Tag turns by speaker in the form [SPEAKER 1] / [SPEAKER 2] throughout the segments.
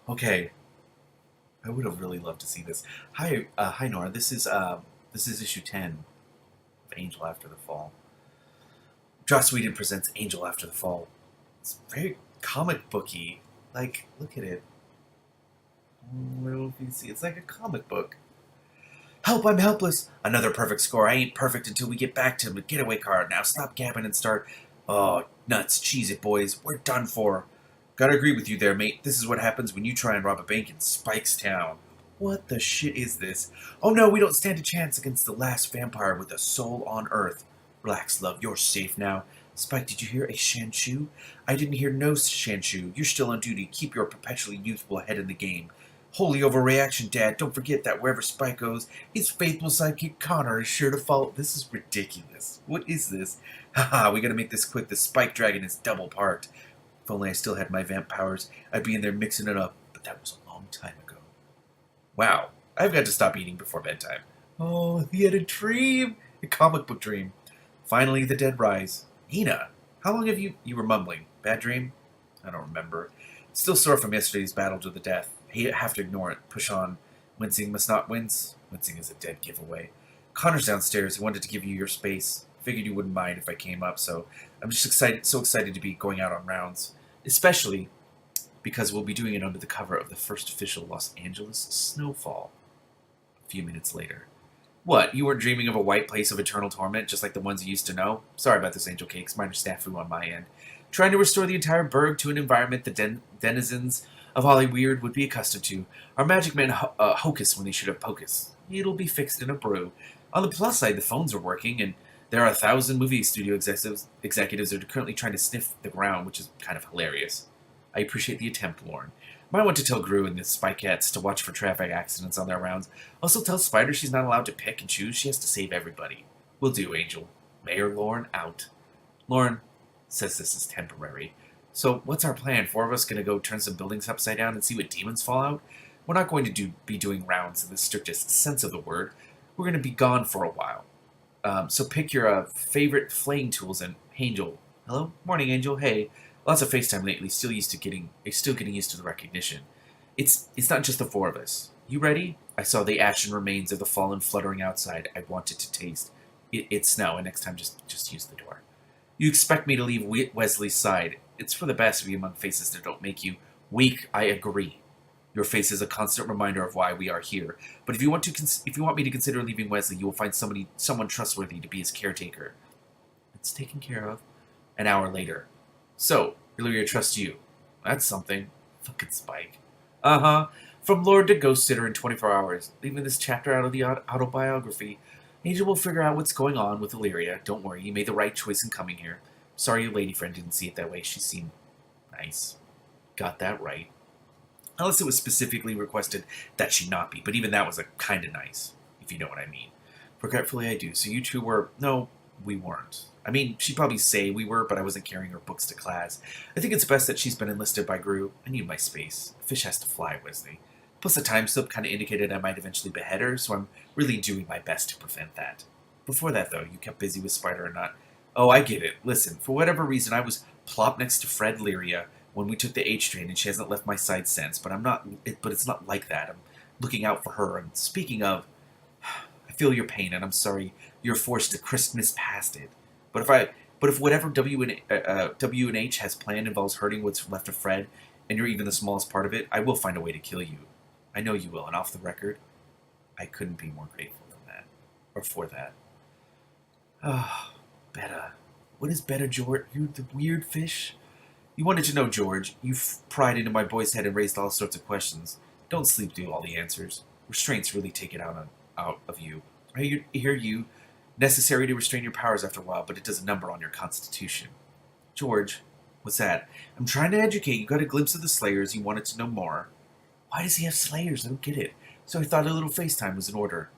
[SPEAKER 1] Okay, I would have really loved to see this. Hi Nora. This is issue 10 of Angel After the Fall. Joss Whedon presents Angel After the Fall. It's very comic booky. Like, look at it. I don't know if you see. It's like a comic book. Help! I'm helpless. Another perfect score. I ain't perfect until we get back to the getaway car. Now stop gabbing and start. Oh, nuts! Cheese it, boys. We're done for. Gotta agree with you there, mate. This is what happens when you try and rob a bank in Spike's Town. What the shit is this? Oh no, we don't stand a chance against the last vampire with a soul on Earth. Relax, love. You're safe now. Spike, did you hear a Shanshu? I didn't hear no Shanshu. You're still on duty. Keep your perpetually youthful head in the game. Holy overreaction, Dad. Don't forget that wherever Spike goes, his faithful sidekick Connor is sure to follow. This is ridiculous. What is this? Haha, we gotta make this quick. The Spike Dragon is double parked. If only I still had my vamp powers, I'd be in there mixing it up. But that was a long time ago. Wow, I've got to stop eating before bedtime. Oh, he had a dream. A comic book dream. Finally, the dead rise. Nina, how long have you were mumbling? Bad dream? I don't remember. Still sore from yesterday's battle to the death. Have to ignore it. Push on. Wincing must not wince. Wincing is a dead giveaway. Connor's downstairs. He wanted to give you your space. Figured you wouldn't mind if I came up, so I'm just so excited to be going out on rounds. Especially because we'll be doing it under the cover of the first official Los Angeles snowfall. A few minutes later. What, you weren't dreaming of a white place of eternal torment, just like the ones you used to know? Sorry about this, Angel Cakes. Minor snafu on my end. Trying to restore the entire burg to an environment the denizens of Hollyweird would be accustomed to. Our magic man hocus when they should have pocus. It'll be fixed in a brew. On the plus side, the phones are working, and there are 1,000 movie studio executives that are currently trying to sniff the ground, which is kind of hilarious. I appreciate the attempt, Lauren. Might want to tell Gru and the Spikettes to watch for traffic accidents on their rounds. Also tell Spider she's not allowed to pick and choose. She has to save everybody. Will do, Angel. Mayor Lauren out. Lauren says this is temporary. So what's our plan? 4 of us gonna go turn some buildings upside down and see what demons fall out? We're not going to be doing rounds in the strictest sense of the word. We're gonna be gone for a while. So pick your favorite flaying tools and Angel. Hello? Morning, Angel. Hey. Lots of FaceTime lately. Still getting used to the recognition. It's not just the 4 of us. You ready? I saw the ashen remains of the fallen fluttering outside. I wanted to taste. It's snow, and next time just use the door. You expect me to leave Wesley's side. It's for the best to be among faces that don't make you weak. I agree. Your face is a constant reminder of why we are here. But if you want me to consider leaving Wesley, you will find someone trustworthy to be his caretaker. It's taken care of. An hour later. So, Illyria trusts you. That's something. Fucking Spike. Uh-huh. From Lord to Ghost Sitter in 24 hours. Leaving this chapter out of the autobiography. Angel will figure out what's going on with Illyria. Don't worry, you made the right choice in coming here. Sorry your lady friend didn't see it that way. She seemed nice. Got that right. Unless it was specifically requested that she not be. But even that was a kinda nice, if you know what I mean. Regretfully I do. So you two were... No, we weren't. I mean, she'd probably say we were, but I wasn't carrying her books to class. I think it's best that she's been enlisted by Gru. I need my space. A fish has to fly, Wesley. Plus, the time slip kind of indicated I might eventually behead her, so I'm really doing my best to prevent that. Before that, though, you kept busy with Spider or not. Oh, I get it. Listen, for whatever reason, I was plopped next to Fred Lyria when we took the H train, and she hasn't left my side since. But it's not like that. I'm looking out for her. And speaking of, I feel your pain, and I'm sorry you're forced to Christmas past it. But if whatever W and H has planned involves hurting what's left of Fred, and you're even the smallest part of it, I will find a way to kill you. I know you will, and off the record, I couldn't be more grateful than that. Or for that. Ah, Betta. What is Betta, George? You the weird fish? You wanted to know, George. You pried into my boy's head and raised all sorts of questions. Don't sleep through all the answers. Restraints really take it out of you. I hear you. Necessary to restrain your powers after a while, but it does a number on your constitution. George, what's that? I'm trying to educate. You got a glimpse of the Slayers. You wanted to know more. Why does he have Slayers? I don't get it. So I thought a little FaceTime was in order.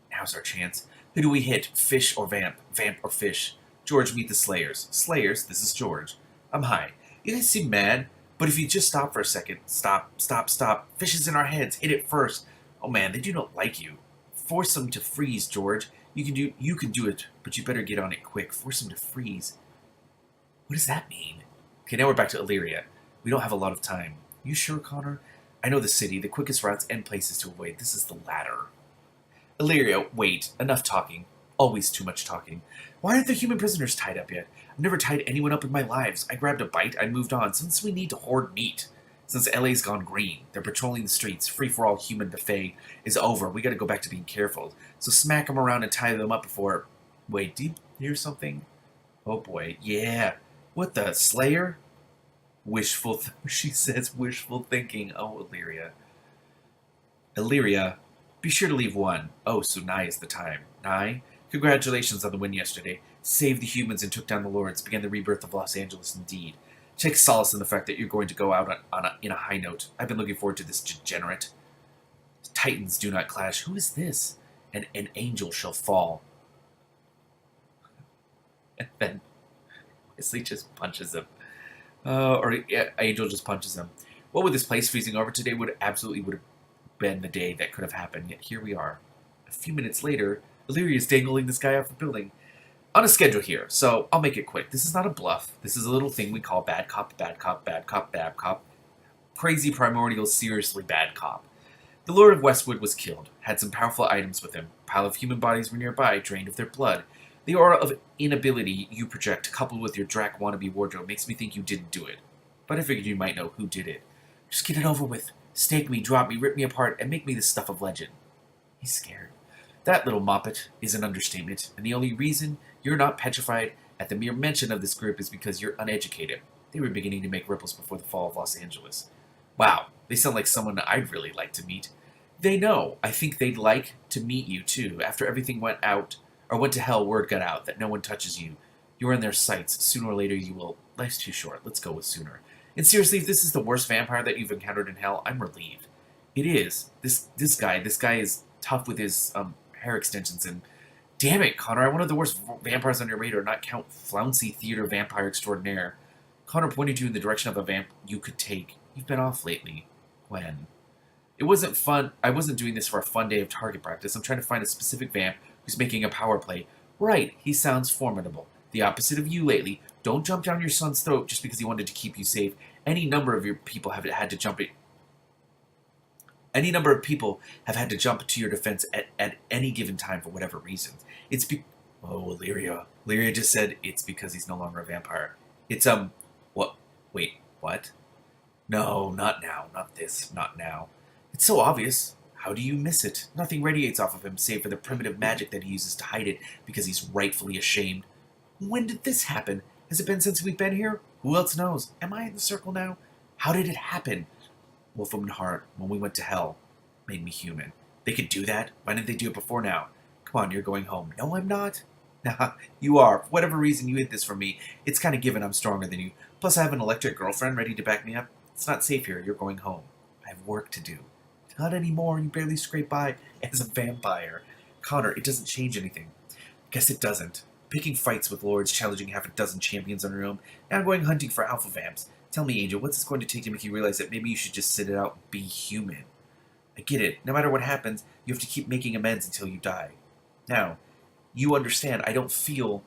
[SPEAKER 1] Now's our chance. Who do we hit? Fish or vamp? Vamp or fish? George, meet the Slayers. Slayers, this is George. I'm high. You guys seem mad, but if you just stop for a second. Stop, stop, stop. Fish is in our heads. Hit it first. Oh man, they do not like you. Force them to freeze, George. You can do it, but you better get on it quick. Force them to freeze. What does that mean? Okay, now we're back to Illyria. We don't have a lot of time. You sure, Connor? I know the city, the quickest routes and places to avoid. This is the latter. Illyria, wait. Enough talking. Always too much talking. Why aren't the human prisoners tied up yet? I've never tied anyone up in my lives. I grabbed a bite, I moved on, since we need to hoard meat. Since LA's gone green, they're patrolling the streets, free-for-all human buffet is over. We gotta go back to being careful. So smack them around and tie them up before... Wait, do you hear something? Oh boy, yeah. What the, Slayer? She says wishful thinking. Oh, Illyria. Illyria, be sure to leave one. Oh, so nigh is the time. Nigh? Congratulations on the win yesterday. Saved the humans and took down the lords. Began the rebirth of Los Angeles indeed. Take solace in the fact that you're going to go out in a high note. I've been looking forward to this degenerate. Titans do not clash. Who is this? And an angel shall fall. And then Wesley just punches him. Angel just punches him. What with this place freezing over today would have been the day that could have happened, yet here we are. A few minutes later, Illyria is dangling this guy off the building. On a schedule here, so I'll make it quick. This is not a bluff. This is a little thing we call bad cop, bad cop, bad cop, bad cop. Crazy, primordial, seriously bad cop. The Lord of Westwood was killed, had some powerful items with him. A pile of human bodies were nearby, drained of their blood. The aura of inability you project, coupled with your Drac wannabe wardrobe, makes me think you didn't do it. But I figured you might know who did it. Just get it over with. Stake me, drop me, rip me apart, and make me the stuff of legend. He's scared. That little moppet is an understatement, and the only reason you're not petrified at the mere mention of this group is because you're uneducated. They were beginning to make ripples before the fall of Los Angeles. Wow, they sound like someone I'd really like to meet. They know. I think they'd like to meet you, too. After everything went to hell, word got out that no one touches you. You're in their sights. Sooner or later you will... Life's too short. Let's go with sooner. And seriously, if this is the worst vampire that you've encountered in hell, I'm relieved. It is. This guy is tough with his hair extensions, and damn it, Connor, I'm one of the worst vampires on your radar, not count flouncy theater vampire extraordinaire. Connor pointed you in the direction of a vamp you could take. You've been off lately. When? It wasn't fun. I wasn't doing this for a fun day of target practice. I'm trying to find a specific vamp who's making a power play. Right, he sounds formidable. The opposite of you lately. Don't jump down your son's throat just because he wanted to keep you safe. Any number of your people have had to jump to your defense at any given time for whatever reasons. Oh, Illyria. Illyria just said it's because he's no longer a vampire. It's, what? Wait, what? No, not now. Not this. Not now. It's so obvious. How do you miss it? Nothing radiates off of him save for the primitive magic that he uses to hide it because he's rightfully ashamed. When did this happen? Has it been since we've been here? Who else knows? Am I in the circle now? How did it happen? Wolfram Hart, when we went to hell, made me human. They could do that? Why didn't they do it before now? Come on, you're going home. No, I'm not. Nah, you are. For whatever reason you hid this from me, it's kind of given I'm stronger than you. Plus I have an electric girlfriend ready to back me up. It's not safe here. You're going home. I have work to do. Not anymore. You barely scrape by as a vampire. Connor, it doesn't change anything. Guess it doesn't. Picking fights with lords, challenging half a dozen champions on your own, now going hunting for alpha vamps. Tell me, Angel, what's this going to take to make you realize that maybe you should just sit it out and be human? I get it. No matter what happens, you have to keep making amends until you die. Now, you understand, I don't feel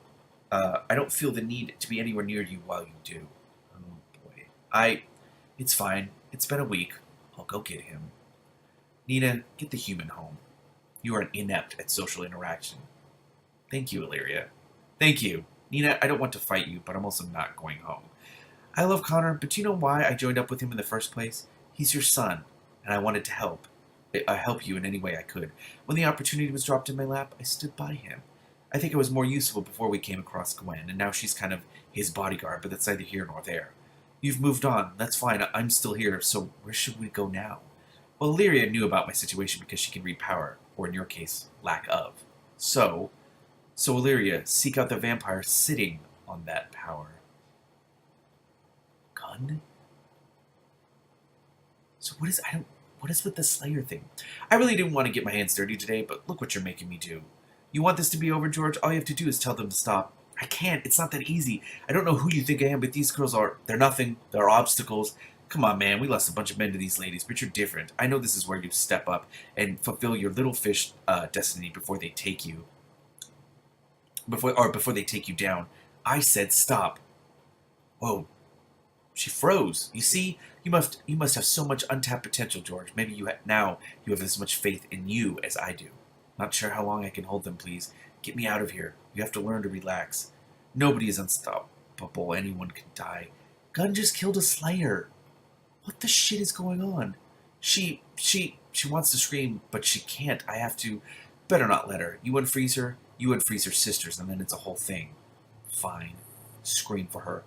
[SPEAKER 1] the need to be anywhere near you while you do. Oh, boy. It's fine. It's been a week. I'll go get him. Nina, get the human home. You are an inept at social interaction. Thank you, Illyria. Thank you. Nina, I don't want to fight you, but I'm also not going home. I love Connor, but do you know why I joined up with him in the first place? He's your son, and I wanted to help. I help you in any way I could. When the opportunity was dropped in my lap, I stood by him. I think I was more useful before we came across Gwen, and now she's kind of his bodyguard, but that's neither here nor there. You've moved on. That's fine. I'm still here, so where should we go now? Well, Illyria knew about my situation because she can read power, or in your case, lack of. So Illyria, seek out the vampire sitting on that power. Gun? So what is with the Slayer thing? I really didn't want to get my hands dirty today, but look what you're making me do. You want this to be over, George? All you have to do is tell them to stop. I can't. It's not that easy. I don't know who you think I am, but these girls they're nothing. They're obstacles. Come on, man. We lost a bunch of men to these ladies, but you're different. I know this is where you step up and fulfill your little fish destiny before they take you. Before they take you down. I said stop. Whoa. She froze. You see, you must have so much untapped potential, George. Maybe now you have as much faith in you as I do. Not sure how long I can hold them, please. Get me out of here. You have to learn to relax. Nobody is unstoppable. Anyone can die. Gunn just killed a Slayer. What the shit is going on? She wants to scream, but she can't. I have to. Better not let her. You unfreeze her. You unfreeze her sisters, and then it's a whole thing. Fine. Scream for her.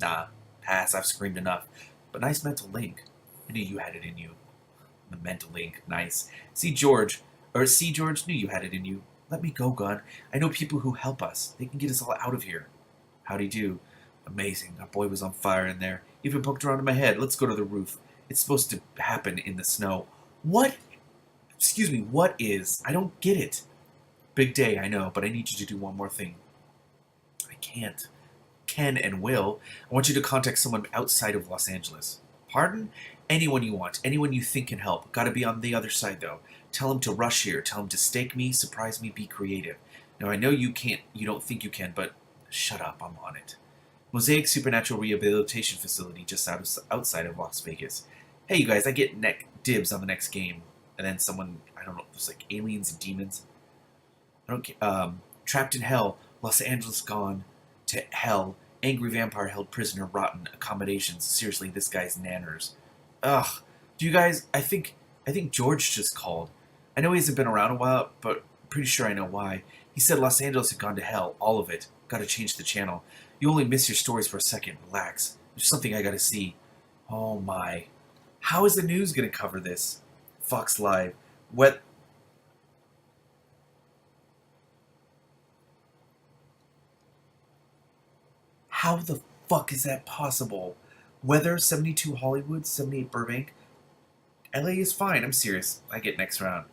[SPEAKER 1] Nah. Pass. I've screamed enough. But nice mental link. I knew you had it in you. The mental link. Nice. See George knew you had it in you. Let me go, Gunn. I know people who help us. They can get us all out of here. How'd he do? Amazing. Our boy was on fire in there. Even poked around in my head. Let's go to the roof. It's supposed to happen in the snow. What? Excuse me, what is? I don't get it. Big day, I know, but I need you to do one more thing. I can't. Can and will. I want you to contact someone outside of Los Angeles. Pardon? Anyone you want. Anyone you think can help. Gotta be on the other side, though. Tell him to rush here. Tell him to stake me, surprise me, be creative. Now, I know you can't, you don't think you can, but shut up, I'm on it. Mosaic Supernatural Rehabilitation Facility just outside of Las Vegas. Hey, you guys, I get dibs on the next game. And then someone, I don't know, there's like aliens and demons. I don't get, trapped in hell, Los Angeles gone to hell, angry vampire held prisoner, rotten accommodations. Seriously, this guy's nanners. Ugh. Do you guys, I think George just called. I know he hasn't been around a while, but I'm pretty sure I know why. He said Los Angeles had gone to hell, all of it. Gotta change the channel. You only miss your stories for a second. Relax. There's something I gotta see. Oh my. How is the news gonna cover this? Fox Live. What? How the fuck is that possible? Weather 72 Hollywood, 78 Burbank. LA is fine. I'm serious. I get next round.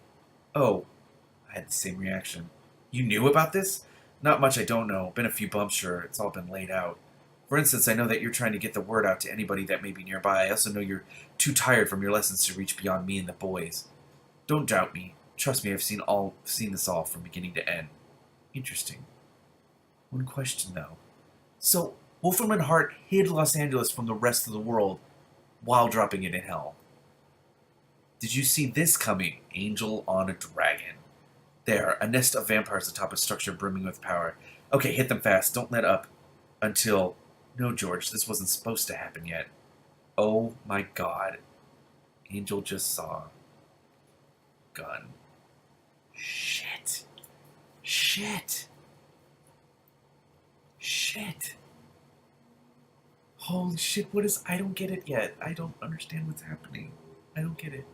[SPEAKER 1] Oh, I had the same reaction. You knew about this? Not much I don't know. Been a few bumps, sure. It's all been laid out. For instance, I know that you're trying to get the word out to anybody that may be nearby. I also know you're too tired from your lessons to reach beyond me and the boys. Don't doubt me. Trust me, I've seen this all from beginning to end. Interesting. One question though. So, Wolfram and Hart hid Los Angeles from the rest of the world while dropping it in hell. Did you see this coming? Angel on a dragon. There, a nest of vampires atop a structure brimming with power. Okay, hit them fast. Don't let up until... No, George, this wasn't supposed to happen yet. Oh my god. Angel just saw... Gun. Shit. Shit. Shit. Holy shit, what is... I don't get it yet. I don't understand what's happening. I don't get it.